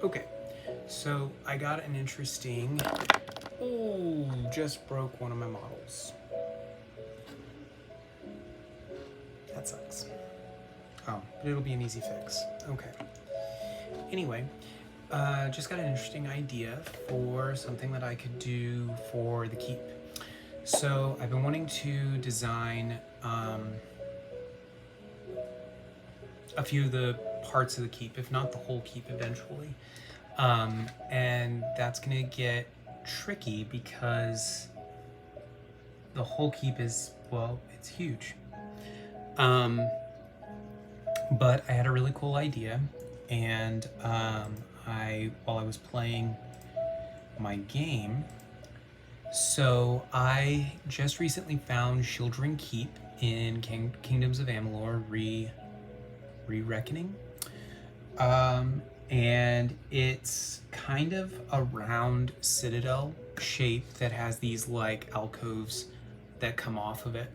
Okay, so I got an interesting. Oh, just broke one of my models. That sucks. Oh, but it'll be an easy fix. Okay. Anyway, just got an interesting idea for something that I could do for the keep. So I've been wanting to design a few of the parts of the keep, if not the whole keep eventually. And that's gonna get tricky because the whole keep is, well, it's huge. But I had a really cool idea, and while I was playing my game, so I just recently found Shieldring Keep in Kingdoms of Amalur Re-Reckoning. And it's kind of a round citadel shape that has these like alcoves that come off of it.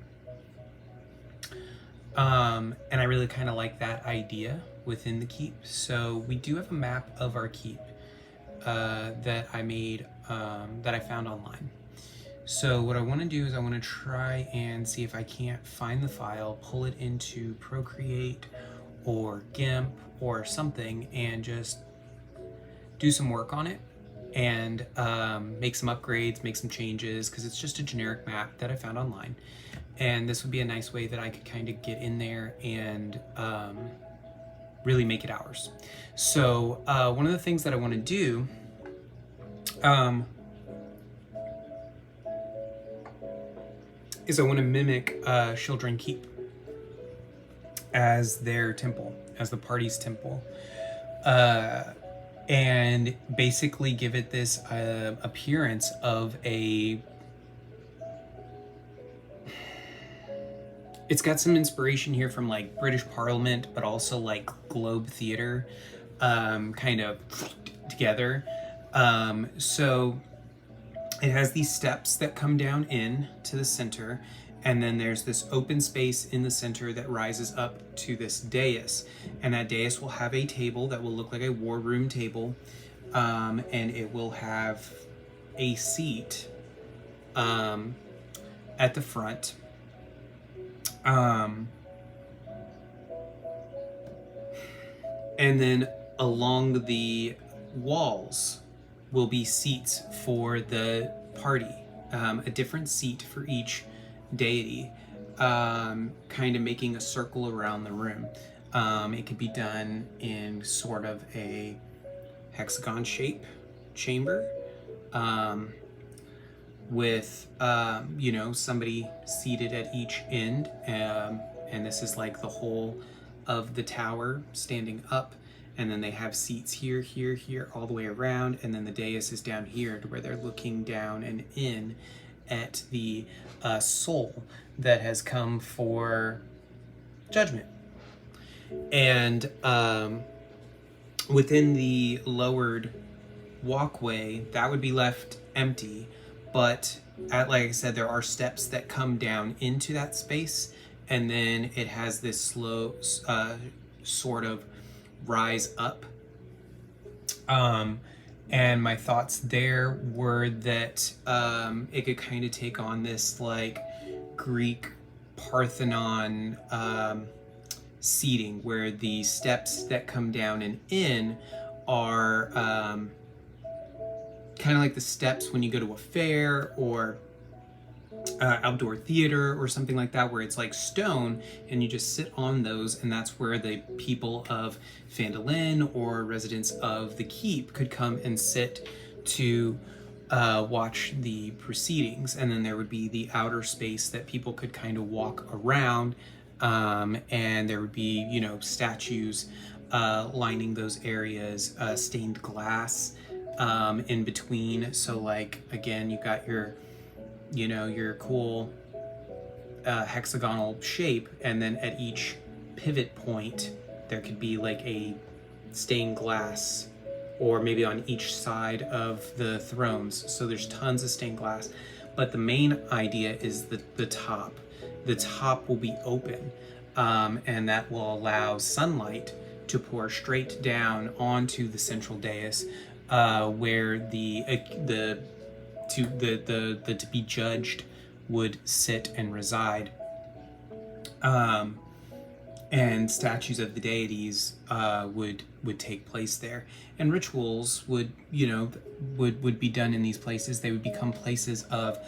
And I really kind of like that idea within the keep. So we do have a map of our keep that I made, that I found online. So what I want to do is I want to try and see if I can't find the file, pull it into Procreate or GIMP or something, and just do some work on it and make some upgrades, make some changes, because it's just a generic map that I found online. And this would be a nice way that I could kind of get in there and really make it ours. So one of the things that I want to do is I want to mimic Shieldring Keep as their temple, as the party's temple. And basically give it this appearance of a... It's got some inspiration here from like British Parliament, but also like Globe Theatre kind of together. So it has these steps that come down in to the center, and then there's this open space in the center that rises up to this dais, and that dais will have a table that will look like a war room table, and it will have a seat at the front. And then along the walls will be seats for the party, a different seat for each deity, kind of making a circle around the room. It could be done in sort of a hexagon shape chamber, with somebody seated at each end, and this is like the whole of the tower standing up, and then they have seats here, here, here, all the way around, and then the dais is down here to where they're looking down and in at the soul that has come for judgment. And within the lowered walkway, that would be left empty, but like I said, there are steps that come down into that space, and then it has this slow sort of rise up. And my thoughts there were that it could kind of take on this like Greek Parthenon seating, where the steps that come down and in are kind of like the steps when you go to a fair or outdoor theater or something like that, where it's like stone and you just sit on those, and that's where the people of Phandalin or residents of the keep could come and sit to watch the proceedings. And then there would be the outer space that people could kind of walk around, and there would be statues lining those areas, stained glass in between. So like again, you got your cool hexagonal shape, and then at each pivot point there could be like a stained glass, or maybe on each side of the thrones. So there's tons of stained glass, but the main idea is the top will be open, and that will allow sunlight to pour straight down onto the central dais, where the to be judged would sit and reside. And statues of the deities would take place there, and rituals would be done in these places. They would become places of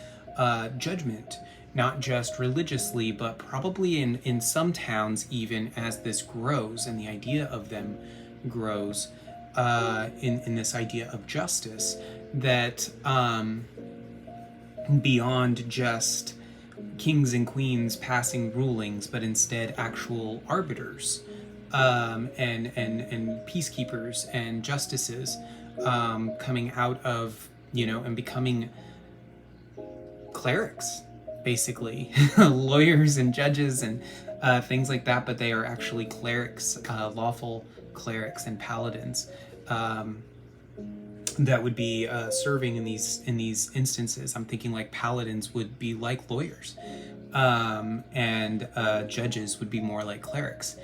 judgment, not just religiously, but probably in some towns, even as this grows and the idea of them grows, in this idea of justice, that beyond just kings and queens passing rulings, but instead actual arbiters, and peacekeepers and justices, coming out of, and becoming clerics, basically. Lawyers and judges and things like that, but they are actually clerics, lawful clerics and paladins, that would be serving in these instances. I'm thinking like paladins would be like lawyers, and judges would be more like clerics,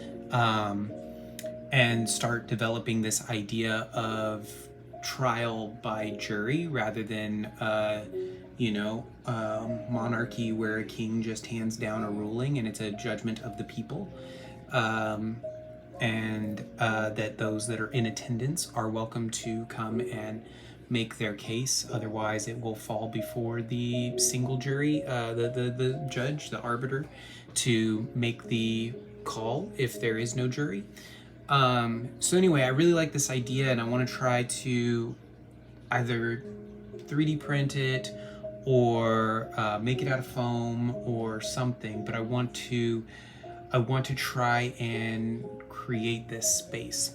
and start developing this idea of trial by jury rather than monarchy, where a king just hands down a ruling and it's a judgment of the people. And that those that are in attendance are welcome to come and make their case. Otherwise, it will fall before the single jury, the judge, the arbiter, to make the call if there is no jury. So anyway, I really like this idea, and I want to try to either 3D print it or make it out of foam or something, but I want to try and create this space.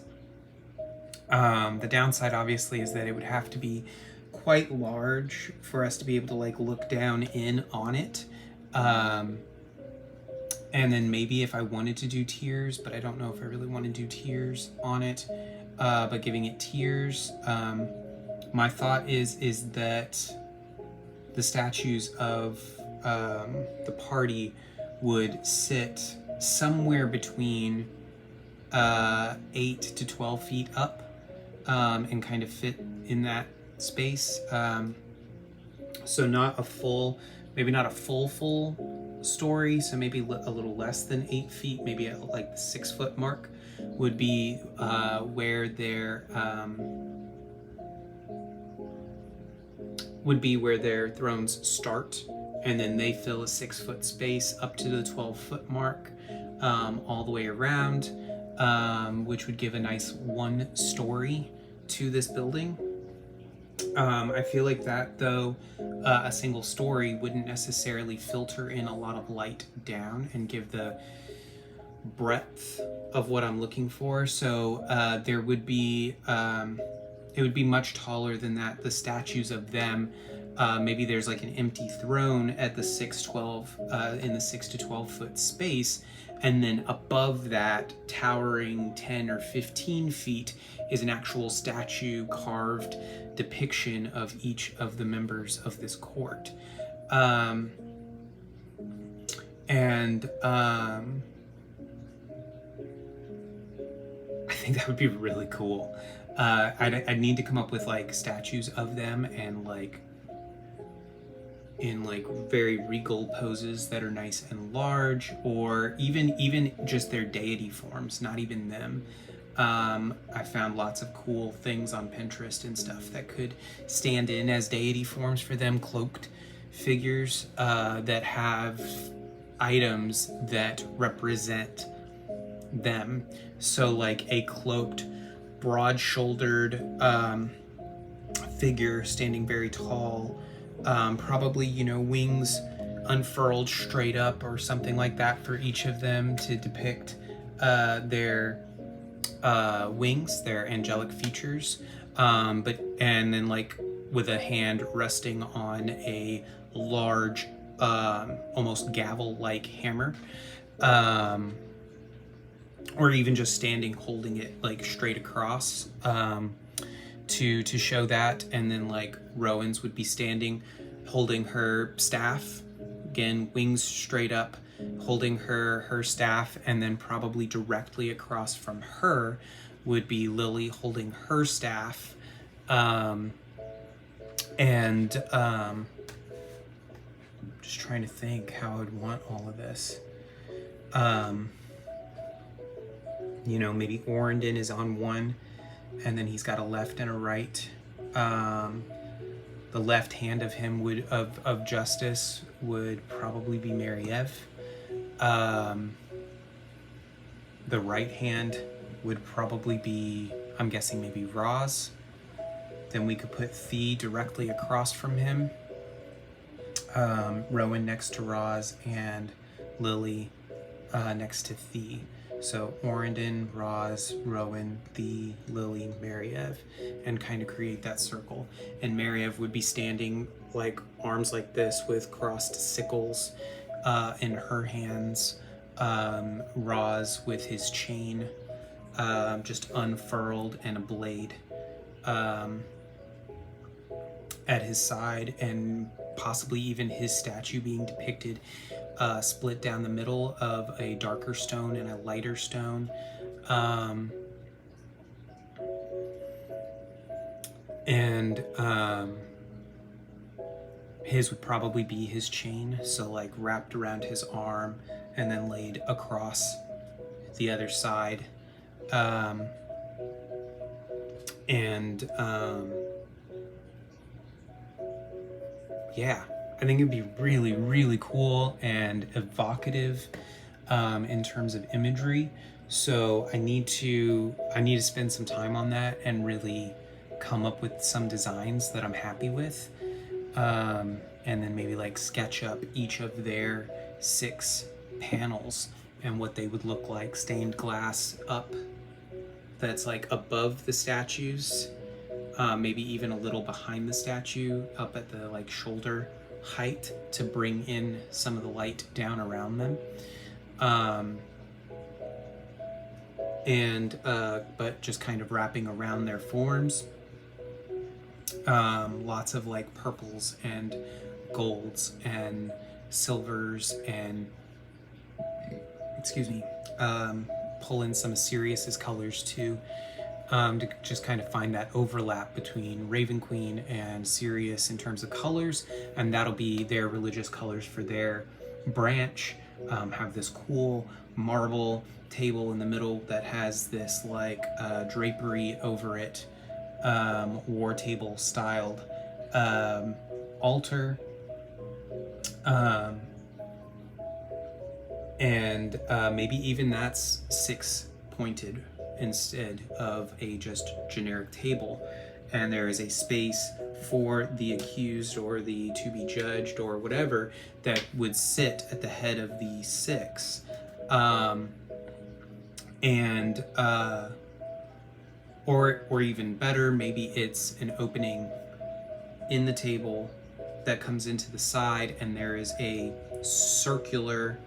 The downside, obviously, is that it would have to be quite large for us to be able to look down in on it. And then maybe if I wanted to do tiers, but I don't know if I really want to do tiers on it, but giving it tiers. My thought is that the statues of the party would sit somewhere between 8 to 12 feet up, and kind of fit in that space. So not a full story, so maybe a little less than 8 feet, maybe at like the 6 foot mark would be where their thrones start, and then they fill a 6 foot space up to the 12 foot mark, all the way around, which would give a nice 1 story to this building. I feel like that, though, a single story wouldn't necessarily filter in a lot of light down and give the breadth of what I'm looking for. So there would be, it would be much taller than that. The statues of them, maybe there's like an empty throne at the in the 6 to 12 foot space, and then above that, towering 10 or 15 feet, is an actual statue carved depiction of each of the members of this court. I think that would be really cool. I'd need to come up with like statues of them and in very regal poses that are nice and large, or even just their deity forms, not even them. I found lots of cool things on Pinterest and stuff that could stand in as deity forms for them, cloaked figures that have items that represent them. So like a cloaked, broad-shouldered figure standing very tall, probably, wings unfurled straight up or something like that for each of them to depict their wings, their angelic features, and then with a hand resting on a large, almost gavel-like hammer, or even just standing holding it straight across, to show that. And then Rowan's would be standing holding her staff, again, wings straight up, holding her staff, and then probably directly across from her would be Lily holding her staff. Just trying to think how I would want all of this. Maybe Orindon is on one, and then he's got a left and a right. The left hand of him of justice would probably be Mariev. The right hand would probably be, I'm guessing, maybe Roz. Then we could put Thee directly across from him. Rowan next to Roz, and Lily next to Thee. So Orindon, Roz, Rowan, Thee, Lily, Mariev, and kind of create that circle. And Mariev would be standing like arms like this with crossed sickles in her hands. Roz with his chain just unfurled and a blade at his side, and possibly even his statue being depicted split down the middle of a darker stone and a lighter stone. His would probably be his chain, so like wrapped around his arm and then laid across the other side. Yeah, I think it'd be really, really cool and evocative in terms of imagery. So I need to spend some time on that and really come up with some designs that I'm happy with. And then maybe like sketch up each of their 6 panels and what they would look like, stained glass up that's like above the statues, maybe even a little behind the statue, up at the like shoulder height to bring in some of the light down around them. But just kind of wrapping around their forms. Lots of like purples and golds and silvers and pull in some of Sirius's colors too, to just kind of find that overlap between Raven Queen and Sirius in terms of colors, and that'll be their religious colors for their branch. Have this cool marble table in the middle that has this like drapery over it, war table styled altar, and maybe even that's 6 pointed instead of a just generic table, and there is a space for the accused or the to be judged or whatever that would sit at the head of the 6, or even better, maybe it's an opening in the table that comes into the side, and there is a circular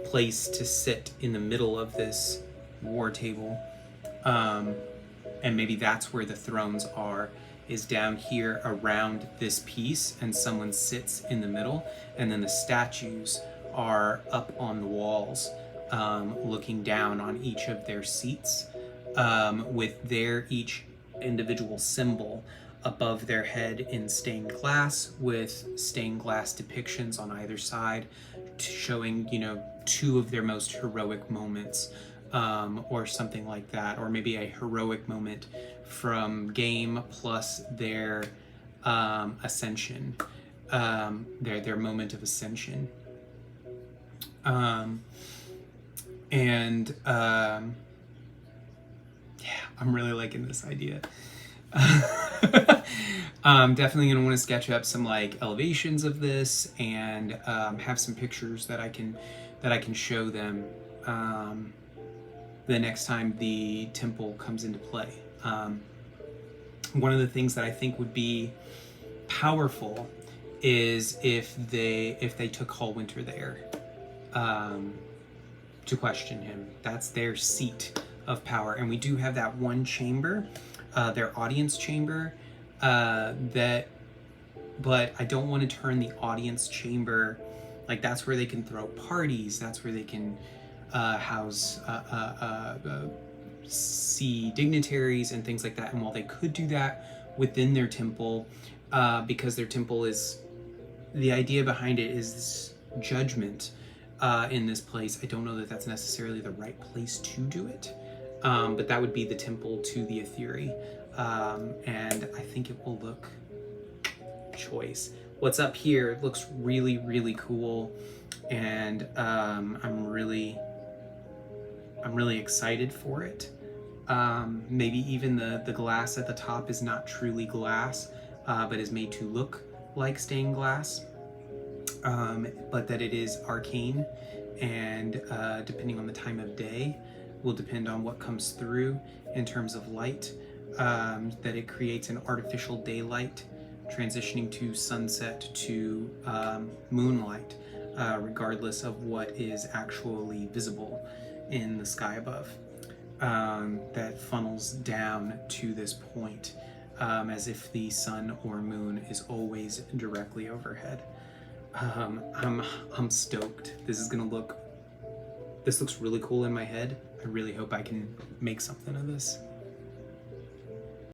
place to sit in the middle of this war table, and maybe that's where the thrones are, is down here around this piece, and someone sits in the middle, and then the statues are up on the walls, looking down on each of their seats, with their each individual symbol above their head in stained glass, with stained glass depictions on either side, showing 2 of their most heroic moments, or something like that, or maybe a heroic moment from game plus their ascension, their moment of ascension. Yeah, I'm really liking this idea. Definitely gonna want to sketch up some like elevations of this, and have some pictures that I can show them the next time the temple comes into play. One of the things that I think would be powerful is if they took Hallwinter there to question him. That's their seat of power, and we do have that one chamber, their audience chamber, but I don't want to turn the audience chamber Like that's where they can throw parties. That's where they can house see dignitaries and things like that. And while they could do that within their temple, because their temple is, the idea behind it is this judgment in this place. I don't know that that's necessarily the right place to do it, but that would be the temple to the Atheari, and I think it will look choice. What's up here looks really, really cool, and I'm really excited for it. Maybe even the glass at the top is not truly glass, but is made to look like stained glass, but that it is arcane, and depending on the time of day will depend on what comes through in terms of light, that it creates an artificial daylight transitioning to sunset to moonlight, regardless of what is actually visible in the sky above, that funnels down to this point, as if the sun or moon is always directly overhead. I'm stoked. This looks really cool in my head. I really hope I can make something of this.